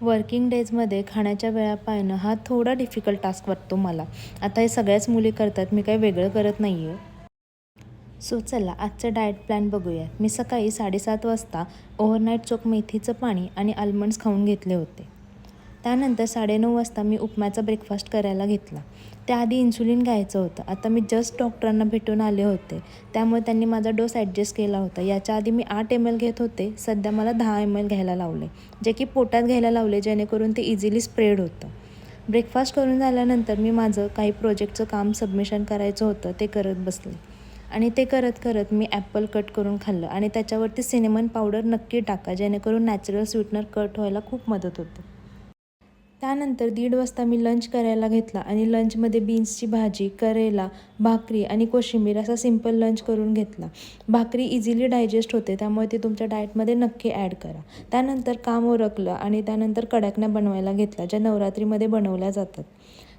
Working डेजमध्ये खाण्याच्या वेळा पाळणं हा थोडा डिफिकल्ट टास्क वाटतो मला. आता हे सगळ्याच मुली करतात, मी काही वेगळं करत नाही आहे. सो चला आजचं डाएट प्लॅन बघूया. मी सकाळी 7:30 वाजता ओव्हरनाईट चोक मेथीचं पाणी आणि आल्मंड्स खाऊन घेतले होते. त्यानंतर 9:30 वाजता मी उपम्याचा ब्रेकफास्ट करायला घेतला. त्याआधी इन्सुलिन घ्यायचं होतं. आता मी जस्ट डॉक्टरांना भेटून आले होते, त्यामुळे त्यांनी माझा डोस ॲडजस्ट केला होता. याच्या आधी मी 8 ml घेत होते, सध्या मला 10 ml घ्यायला लावले, जे की पोटात घ्यायला लावले जेणेकरून ते इझिली स्प्रेड होतं. ब्रेकफास्ट करून झाल्यानंतर मी माझं काही प्रोजेक्टचं काम सबमिशन करायचं होतं ते करत बसले आणि ते करत करत मी ॲपल कट करून खाल्लं आणि त्याच्यावरती सिनेमन पावडर नक्की टाका, जेणेकरून नॅचरल स्वीटनर कट व्हायला खूप मदत होते. त्यानंतर 1:30 वाजता मी लंच करायला घेतला आणि लंचमध्ये बीन्सची भाजी, करेला, भाकरी आणि कोशिंबीर असा सिंपल लंच करून घेतला. भाकरी इझिली डायजेस्ट होते, त्यामुळे ती तुमच्या डाएटमध्ये नक्की ॲड करा. त्यानंतर काम उरकलं आणि त्यानंतर कडाकण्या बनवायला घेतल्या, ज्या नवरात्रीमध्ये बनवल्या जातात.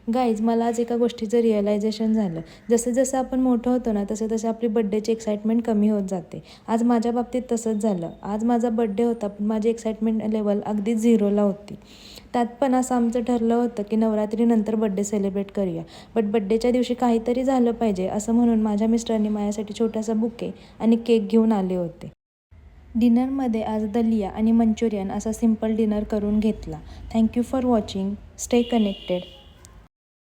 गाईज, मला आज एका गोष्टीचं रिअलायझेशन झालं. जसं जसं आपण मोठं होतो ना, तसे तसे आपली बड्डेची एक्साइटमेंट कमी होत जाते. आज माझ्या बाबतीत तसंच झालं. आज माझा बड्डे होता, पण माझी एक्साइटमेंट लेवल अगदी 0ला होती. त्यात पण असं आमचं ठरलं होतं की नवरात्रीनंतर बड्डे सेलिब्रेट करूया. बट बड्डेच्या दिवशी काहीतरी झालं पाहिजे असं म्हणून माझ्या मिस्टरांनी माझ्यासाठी छोटासा बुके आणि केक घेऊन आले होते. डिनरमध्ये आज दलिया आणि मंचुरियन असा सिंपल डिनर करून घेतला. Thank you for watching. Stay connected.